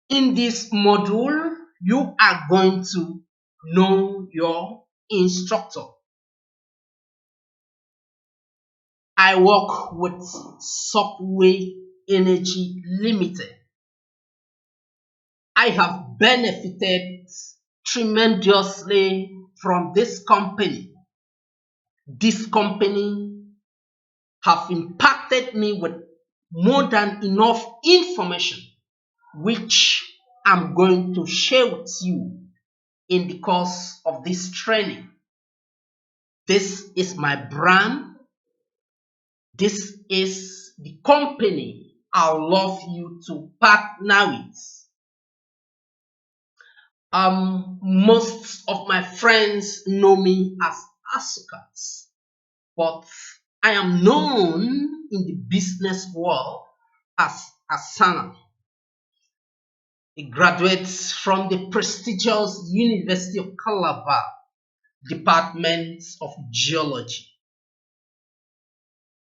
In this module, you are going to know your instructor. I work with Subway Energy Limited. I have benefited tremendously from this company. This company have impacted me with more than enough information which I'm going to share with you in the course of this training. This is my brand. This is the company I would love you to partner with. Most of my friends know me as Asukas, but I am known in the business world as Asana, a graduate from the prestigious University of Calabar, Department of Geology.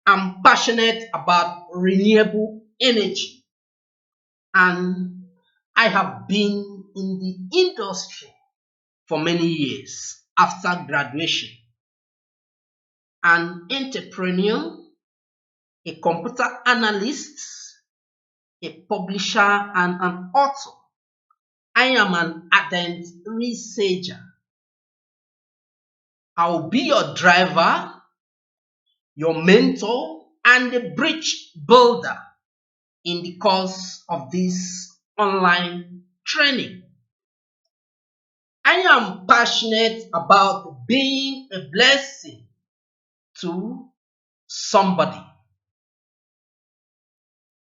I'm passionate about renewable energy, and I have been in the industry for many years after graduation. An entrepreneur, a computer analyst, a publisher, and an author. I am an ardent researcher. I will be your driver, your mentor, and a bridge builder in the course of this online training. I am passionate about being a blessing to somebody.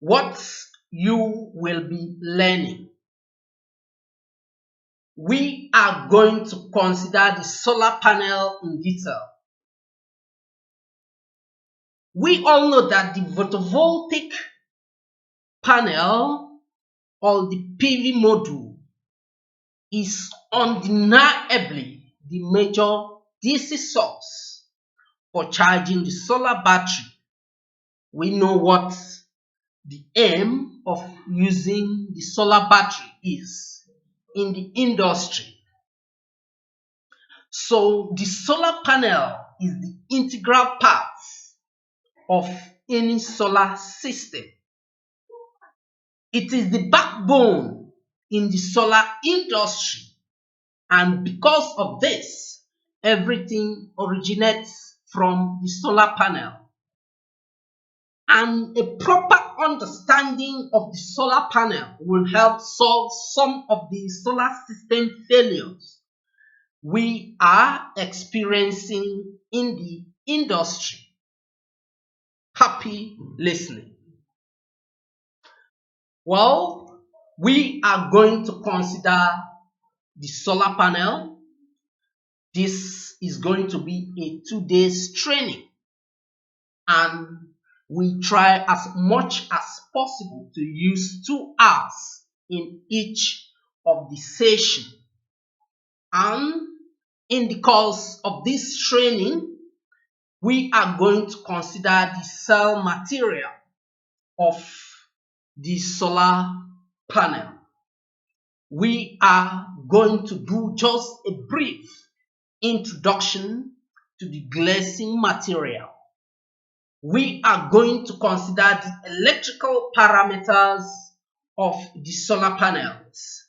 What you will be learning. We are going to consider the solar panel in detail. We all know that the photovoltaic panel or the PV module is undeniably the major DC source for charging the solar battery. We know what the aim of using the solar battery is in the industry. So the solar panel is the integral part of any solar system. It is the backbone in the solar industry, and because of this, everything originates from the solar panel. And a proper understanding of the solar panel will help solve some of the solar system failures we are experiencing in the industry. Happy listening. Well, we are going to consider the solar panel. This is going to be a 2 days training, and we try as much as possible to use 2 hours in each of the session. And in the course of this training, we are going to consider the cell material of the solar panel. We are going to do just a brief introduction to the glazing material. We are going to consider the electrical parameters of the solar panels.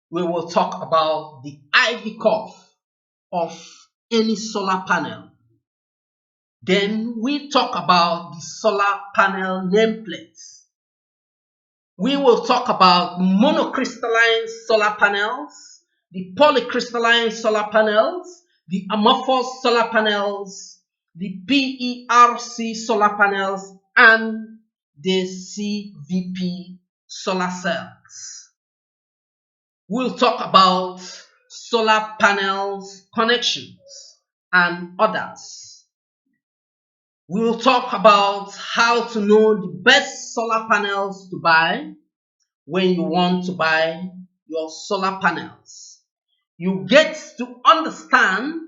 We will talk about the IV curve of any solar panel. Then we talk about the solar panel nameplates. We will talk about monocrystalline solar panels, the polycrystalline solar panels, the amorphous solar panels, the PERC solar panels, and the CVP solar cells. We'll talk about solar panels connections and others. We'll talk about how to know the best solar panels to buy when you want to buy your solar panels. You get to understand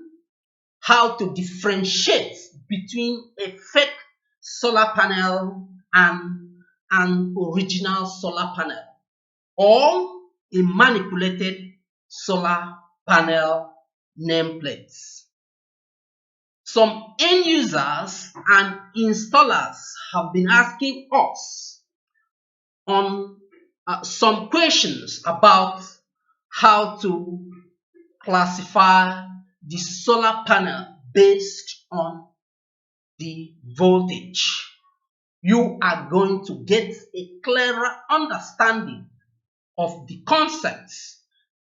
how to differentiate between a fake solar panel and an original solar panel. Or a manipulated solar panel nameplates. Some end users and installers have been asking us on some questions about how to classify the solar panel based on the voltage. You are going to get a clearer understanding of the concepts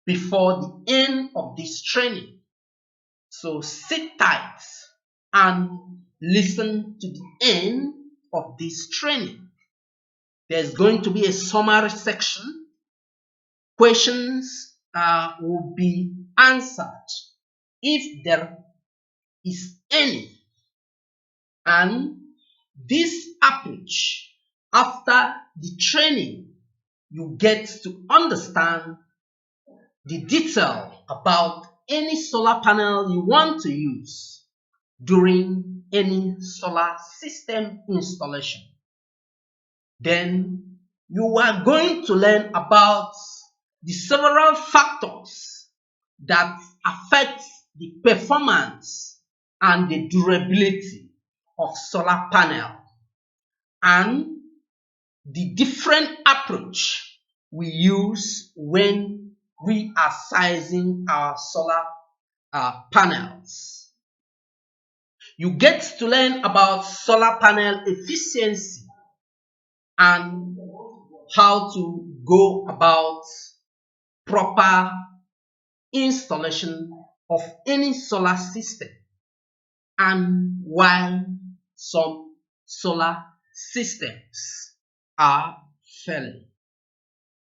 before the end of this training. So sit tight and listen to the end of this training. There's going to be a summary section. Questions will be answered if there is any. And this approach, after the training, you get to understand the detail about any solar panel you want to use during any solar system installation. Then you are going to learn about the several factors that affect the performance and the durability of solar panel, and the different approach we use when we are sizing our solar panels. You get to learn about solar panel efficiency and how to go about proper installation of any solar system, and while some solar systems are failing.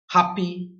Happy